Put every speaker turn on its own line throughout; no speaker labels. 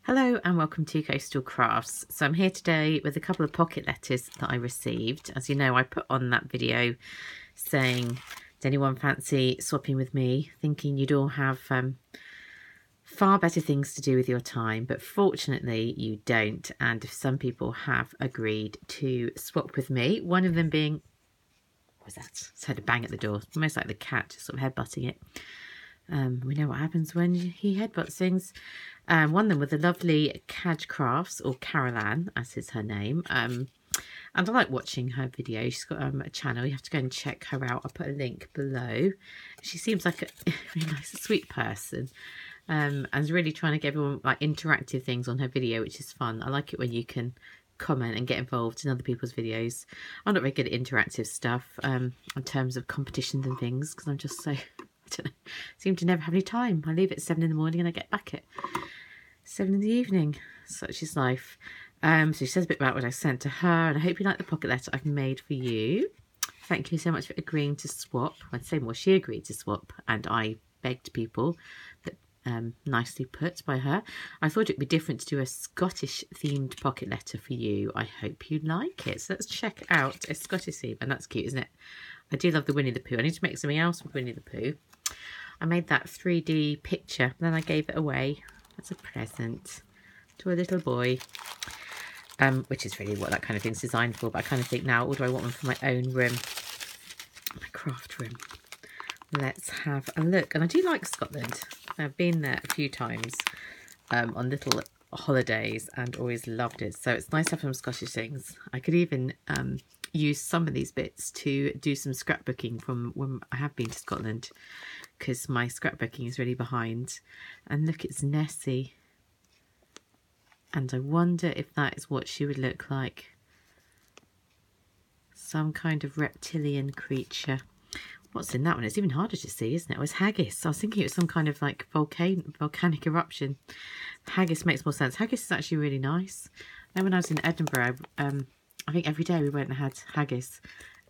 Hello and welcome to Coastal Crafts. So I'm here today with a couple of pocket letters that I received. As you know, I put on that video saying, does anyone fancy swapping with me? Thinking you'd all have far better things to do with your time, but fortunately you don't. And some people have agreed to swap with me. One of them being, what was that? It's had a bang at the door, almost like the cat just sort of headbutting it. We know what happens when he headbutts things. One of them with the lovely Cajcrafts, or Caroline, as is her name. And I like watching her video. She's got a channel. You have to go and check her out. I'll put a link below. She seems like a really nice, sweet person. And is really trying to get everyone like interactive things on her video, which is fun. I like it when you can comment and get involved in other people's videos. I'm not very good at interactive stuff in terms of competitions and things, because I'm just so... I don't know, seem to never have any time. I leave at 7 in the morning and I get back at 7 in the evening. Such is life. So she says a bit about what I sent to her, and I hope you like the pocket letter I've made for you. Thank you so much for agreeing to swap. I'd say more, she agreed to swap, and I begged people, but nicely put by her. I thought it'd be different to do a Scottish themed pocket letter for you. I hope you like it. So let's check out a Scottish theme, and that's cute, isn't it? I do love the Winnie the Pooh. I need to make something else with Winnie the Pooh. I made that 3D picture, then I gave it away as a present to a little boy, which is really what that kind of thing's designed for. But I kind of think now, or do I want one for my own room, my craft room? Let's have a look. And I do like Scotland. I've been there a few times on little holidays and always loved it. So it's nice to have some Scottish things. I could even use some of these bits to do some scrapbooking from when I have been to Scotland, because my scrapbooking is really behind. And look, it's Nessie. And I wonder if that is what she would look like. Some kind of reptilian creature. What's in that one? It's even harder to see, isn't it? It was haggis. I was thinking it was some kind of like volcanic eruption. Haggis makes more sense. Haggis is actually really nice. And when I was in Edinburgh, I think every day we went and had haggis,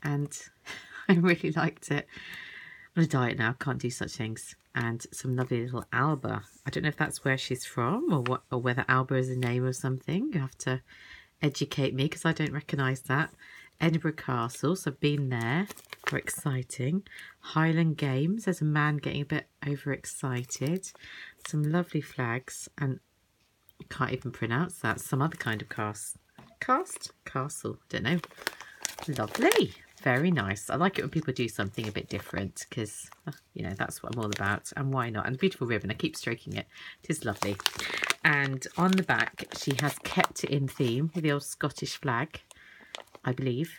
and I really liked it. I'm on a diet now, can't do such things. And some lovely little Alba. I don't know if that's where she's from, or what, or whether Alba is the name of something. You have to educate me, because I don't recognise that. Edinburgh Castle, so I've been there. Very exciting. Highland Games. There's a man getting a bit overexcited. Some lovely flags, and I can't even pronounce that. Some other kind of castle. Don't know. Lovely. Very nice. I like it when people do something a bit different, because, you know, that's what I'm all about. And why not? And beautiful ribbon. I keep stroking it. It is lovely. And on the back, she has kept it in theme with the old Scottish flag, I believe.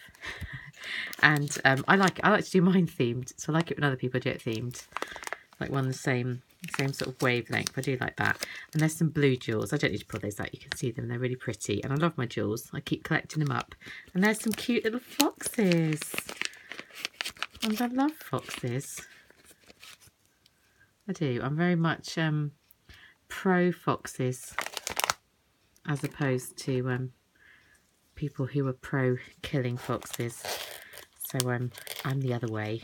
And I like to do mine themed. So I like it when other people do it themed. Like one the same sort of wavelength. I do like that. And there's some blue jewels. I don't need to pull those out. You can see them. They're really pretty. And I love my jewels. I keep collecting them up. And there's some cute little foxes. And I love foxes. I do. I'm very much pro foxes, as opposed to people who are pro killing foxes. So I'm the other way.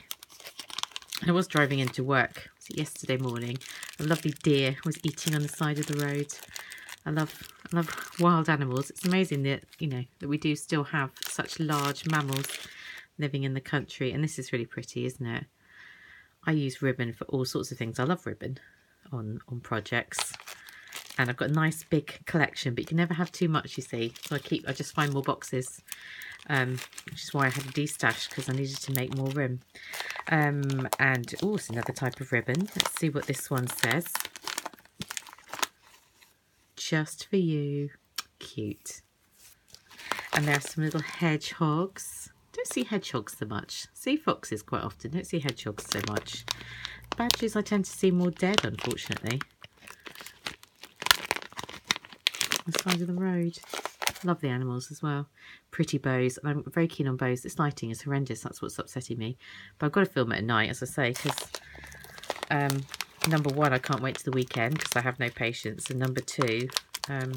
And I was driving into work, was it yesterday morning? A lovely deer was eating on the side of the road. I love wild animals. It's amazing that, you know, that we do still have such large mammals living in the country. And this is really pretty, isn't it? I use ribbon for all sorts of things. I love ribbon on projects. And I've got a nice big collection, but you can never have too much, you see. So I just find more boxes, which is why I had a destash, because I needed to make more room. And, oh, it's another type of ribbon. Let's see what this one says. Just for you. Cute. And there are some little hedgehogs. Don't see hedgehogs so much. See foxes quite often. Don't see hedgehogs so much. Badgers I tend to see more dead, unfortunately. On the side of the road. Love the animals as well. Pretty bows. I'm very keen on bows. This lighting is horrendous. That's what's upsetting me. But I've got to film it at night, as I say, because number one, I can't wait to the weekend because I have no patience. And number two, I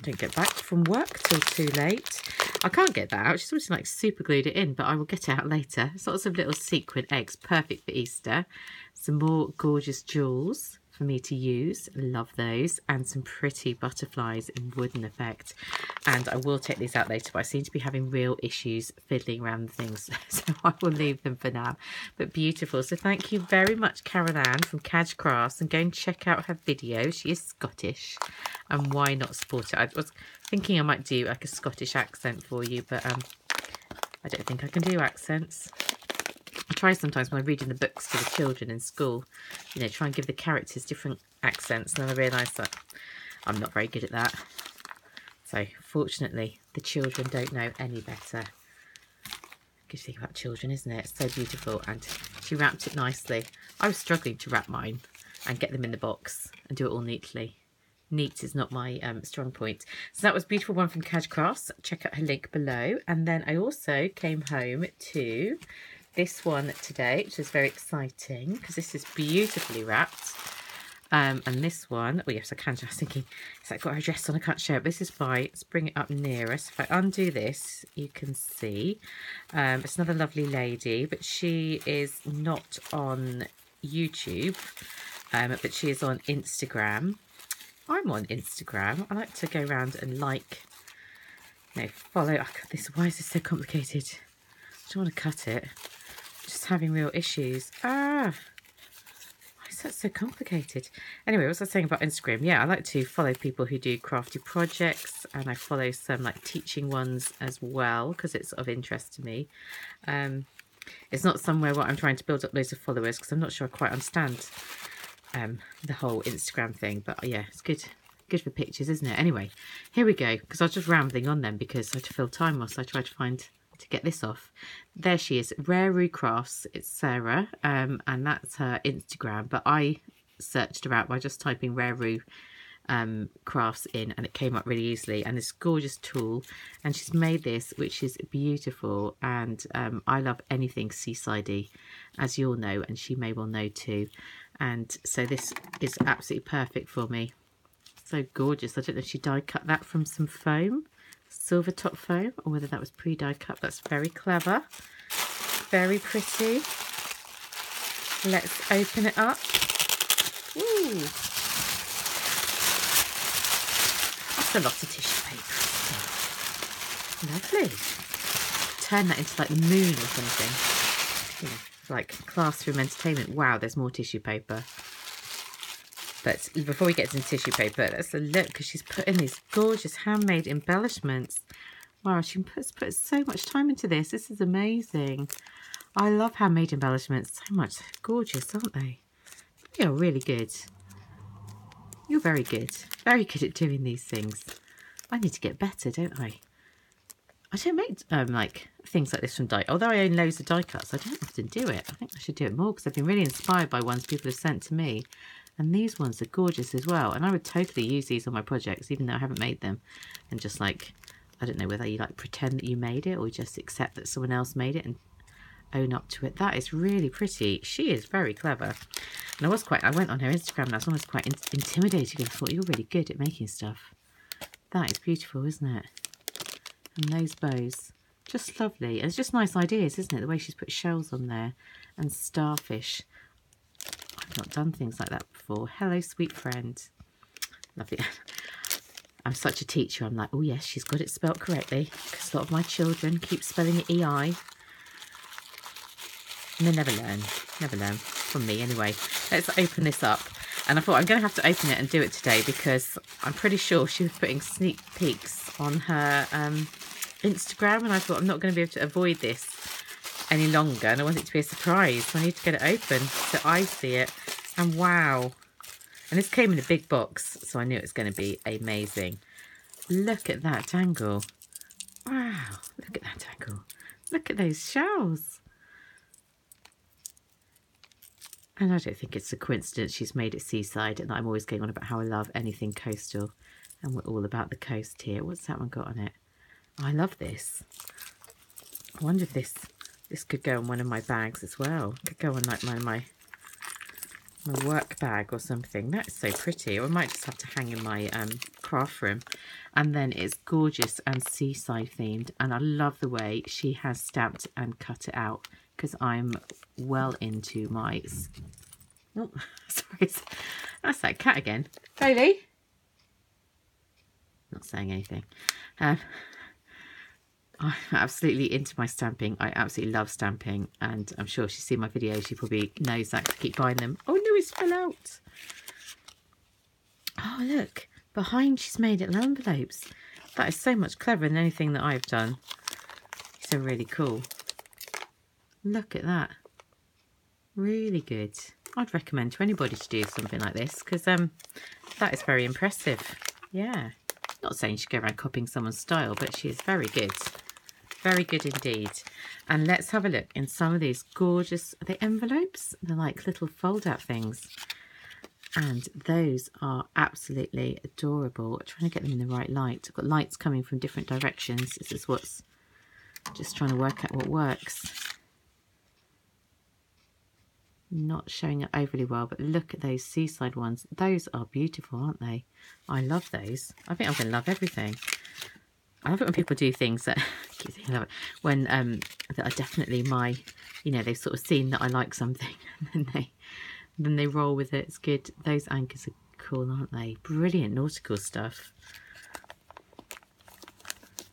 don't get back from work till too late. I can't get that out. She's always like super glued it in, but I will get it out later. It's lots of little sequin eggs, perfect for Easter. Some more gorgeous jewels. for me to use. Love those. And some pretty butterflies in wooden effect. And I will take these out later, but I seem to be having real issues fiddling around the things, so I will leave them for now. But beautiful. So thank you very much, Carol Ann from Cajcrafts, and go and check out her video. She is Scottish, and why not support it? I was thinking I might do like a Scottish accent for you, but I don't think I can do accents. I try sometimes when I'm reading the books to the children in school, you know, try and give the characters different accents, and then I realise that I'm not very good at that. So fortunately, the children don't know any better. Good thing about children, isn't it? It's so beautiful. And she wrapped it nicely. I was struggling to wrap mine and get them in the box and do it all neatly. Neat is not my strong point. So that was a beautiful one from Cajcrafts. Check out her link below. And then I also came home to this one today, which is very exciting because this is beautifully wrapped. And this one, oh yes, I can. I was thinking, it's like got her dress on, I can't show it. This is by, let's bring it up nearer. So if I undo this, you can see it's another lovely lady, but she is not on YouTube, but she is on Instagram. I'm on Instagram. I like to go around and like, you know, follow. Oh God, this, why is this so complicated? I don't want to cut it. I'm just having real issues. That's so complicated. Anyway, what was I saying about Instagram? Yeah, I like to follow people who do crafty projects, and I follow some like teaching ones as well because it's of interest to me. It's not somewhere where I'm trying to build up loads of followers because I'm not sure I quite understand the whole Instagram thing. But yeah, it's good for pictures, isn't it? Anyway, here we go, because I was just rambling on then because I had to fill time whilst I tried to get this off. There she is, Rare Crafts. It's Sarah, and that's her Instagram, but I searched her out by just typing Rare Crafts in, and it came up really easily. And this gorgeous tool, and she's made this, which is beautiful. And I love anything seasidey, as you all know, and she may well know too. And so this is absolutely perfect for me. So gorgeous. I don't know if she die cut that from some foam, silver top foam, or whether that was pre-die cut. That's very clever, very pretty. Let's open it up. Ooh, that's a lot of tissue paper. Lovely. Turn that into like the moon or something, like classroom entertainment. Wow, there's more tissue paper. But before we get to the tissue paper, let's look, because she's put in these gorgeous handmade embellishments. Wow, she put so much time into this. This is amazing. I love handmade embellishments so much. They're gorgeous, aren't they? You're really good. You're very good. Very good at doing these things. I need to get better, don't I? I don't make like things like this from die. Although I own loads of die cuts, I don't often do it. I think I should do it more because I've been really inspired by ones people have sent to me. And these ones are gorgeous as well. And I would totally use these on my projects, even though I haven't made them. And just like, I don't know whether you like pretend that you made it or just accept that someone else made it and own up to it. That is really pretty. She is very clever. And I went on her Instagram and I was almost quite intimidated. I thought, you're really good at making stuff. That is beautiful, isn't it? And those bows, just lovely. And it's just nice ideas, isn't it? The way she's put shells on there and starfish. I've not done things like that before. Hello, sweet friend. Lovely. I'm such a teacher. I'm like, oh yes, she's got it spelt correctly. Because a lot of my children keep spelling it EI. And they never learn. Never learn. From me anyway. Let's open this up. And I thought I'm going to have to open it and do it today because I'm pretty sure she was putting sneak peeks on her Instagram. And I thought I'm not going to be able to avoid this any longer, and I want it to be a surprise, so I need to get it open so I see it. And wow, and this came in a big box, so I knew it was going to be amazing. Look at that dangle. Wow, look at that dangle. Look at those shells. And I don't think it's a coincidence she's made it seaside, and I'm always going on about how I love anything coastal, and we're all about the coast here. What's that one got on it? Oh, I love this. I wonder if this could go in one of my bags as well. It could go on like my work bag or something. That is so pretty. Or I might just have to hang in my craft room. And then it's gorgeous and seaside themed. And I love the way she has stamped and cut it out, because I'm well into my Oh, sorry. That's that cat again. Bailey? Not saying anything. I'm absolutely into my stamping. I absolutely love stamping, and I'm sure she's seen my videos. She probably knows that 'cause I keep buying them. Oh no, it's fell out. Oh look, behind she's made it envelopes. That is so much cleverer than anything that I've done. So really cool. Look at that. Really good. I'd recommend to anybody to do something like this, because that is very impressive. Yeah. Not saying she go around copying someone's style, but she is very good. Very good indeed. And let's have a look in some of these gorgeous, are they envelopes? They're like little fold-out things. And those are absolutely adorable. I'm trying to get them in the right light. I've got lights coming from different directions. This is what's just trying to work out what works. Not showing it overly well, but look at those seaside ones. Those are beautiful, aren't they? I love those. I think I'm going to love everything. I love it when people do things that I keep thinking of it, when that are definitely my, you know, they've sort of seen that I like something and then they roll with it. It's good. Those anchors are cool, aren't they? Brilliant nautical stuff.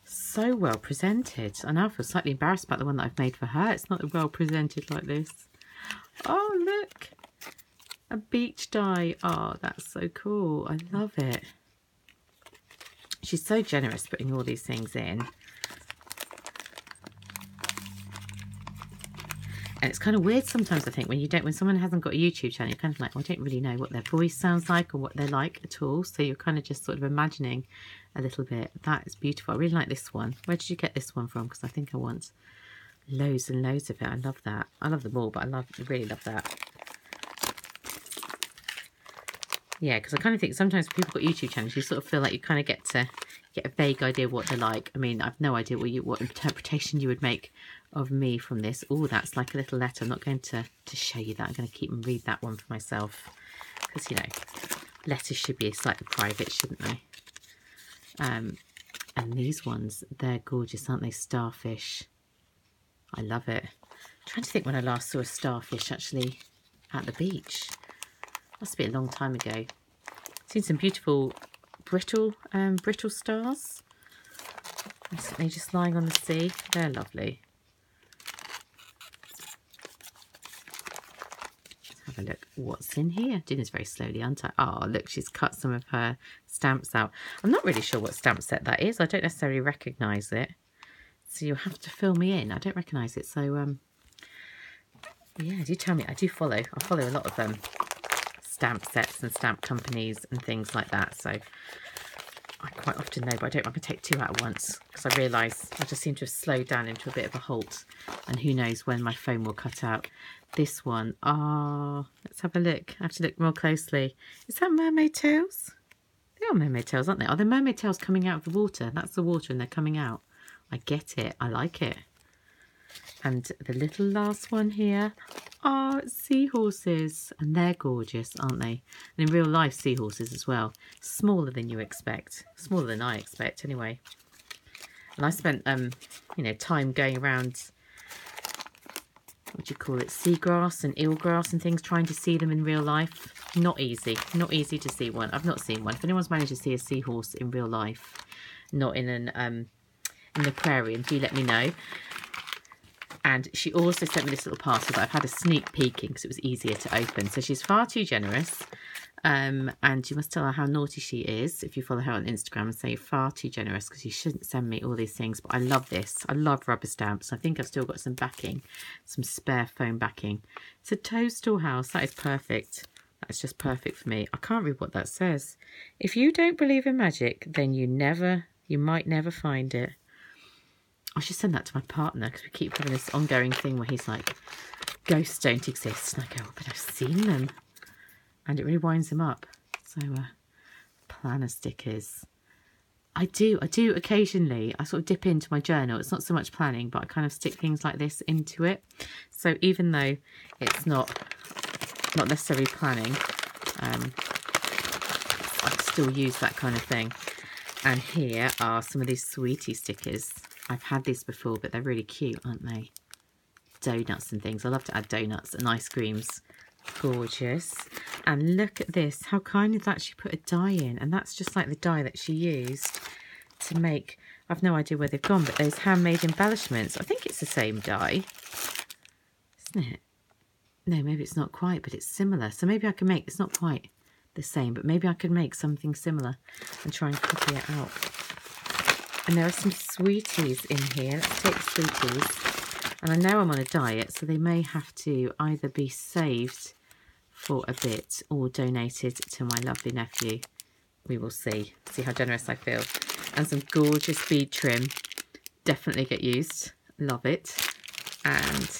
So well presented. I now feel slightly embarrassed about the one that I've made for her. It's not well presented like this. Oh, look. A beach die. Oh, that's so cool. I love it. She's so generous putting all these things in. And it's kind of weird sometimes, I think, when someone hasn't got a YouTube channel, you're kind of like, well, I don't really know what their voice sounds like or what they're like at all. So you're kind of just sort of imagining a little bit. That is beautiful. I really like this one. Where did you get this one from? Because I think I want loads and loads of it. I love that. I love them all, but I really love that. Yeah, because I kind of think sometimes when people got YouTube channels, you sort of feel like you kind of get a vague idea of what they're like. I mean, I've no idea what interpretation you would make of me from this. Oh, that's like a little letter. I'm not going to show you that. I'm going to keep and read that one for myself, because, you know, letters should be slightly private, shouldn't they? And these ones, they're gorgeous, aren't they? Starfish. I love it. I'm trying to think when I last saw a starfish actually at the beach. Must be a long time ago. Seen some beautiful brittle stars. Recently, just lying on the sea. They're lovely. Let's have a look what's in here. Doing this very slowly, aren't I? Oh, look, she's cut some of her stamps out. I'm not really sure what stamp set that is. I don't necessarily recognise it. So you'll have to fill me in. I don't recognise it. So, yeah, do tell me. I follow a lot of stamp sets and stamp companies and things like that. So I quite often know, but I don't want to take two out at once, because I realise I just seem to have slowed down into a bit of a halt. And who knows when my phone will cut out. This one, let's have a look. I have to look more closely. Is that mermaid tails? They are mermaid tails, aren't they? Are the mermaid tails coming out of the water? That's the water and they're coming out. I get it. I like it. And the little last one here are seahorses. And they're gorgeous, aren't they? And in real life, seahorses as well. Smaller than you expect. Smaller than I expect, anyway. And I spent, you know, time going around, what do you call it, seagrass and eelgrass and things, trying to see them in real life. Not easy. Not easy to see one. I've not seen one. If anyone's managed to see a seahorse in real life, not in an aquarium, do let me know. And she also sent me this little parcel that I've had a sneak peek in because it was easier to open. So she's far too generous. And you must tell her how naughty she is if you follow her on Instagram, and say you're far too generous because you shouldn't send me all these things. But I love this. I love rubber stamps. I think I've still got some backing, some spare foam backing. It's a toadstool house. That is perfect. That's just perfect for me. I can't read what that says. If you don't believe in magic, then you might never find it. I should send that to my partner, because we keep having this ongoing thing where he's like, ghosts don't exist. And I go, oh, but I've seen them. And it really winds him up. So, planner stickers. I do occasionally. I sort of dip into my journal. It's not so much planning, but I kind of stick things like this into it. So even though it's not necessarily planning, I still use that kind of thing. And here are some of these sweetie stickers. I've had these before, but they're really cute, aren't they? Donuts and things. I love to add donuts and ice creams Gorgeous. And look at this, how kind is that? She put a die in, and that's just like the die that she used to make, I've no idea where they've gone, but those handmade embellishments. I think it's the same die, isn't it? No, maybe it's not quite, but it's similar. So maybe I can make, it's not quite the same, but maybe I could make something similar and try and copy it out. And there are some sweeties in here. Let's take the sweeties. And I know I'm on a diet, so they may have to either be saved for a bit or donated to my lovely nephew. We will see how generous I feel. And some gorgeous bead trim, definitely get used, love it. And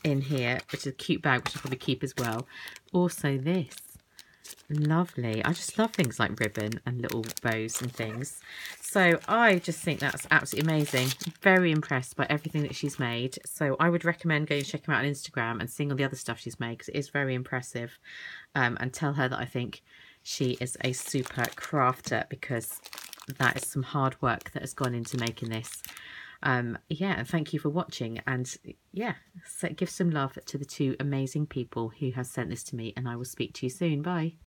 in here, which is a cute bag, which I'll probably keep as well, also this, lovely. I just love things like ribbon and little bows and things. So I just think that's absolutely amazing. Very impressed by everything that she's made. So I would recommend going and checking her out on Instagram and seeing all the other stuff she's made, because it is very impressive. And tell her that I think she is a super crafter, because that is some hard work that has gone into making this. Yeah, and thank you for watching, and yeah, so give some love to the two amazing people who have sent this to me, and I will speak to you soon. Bye.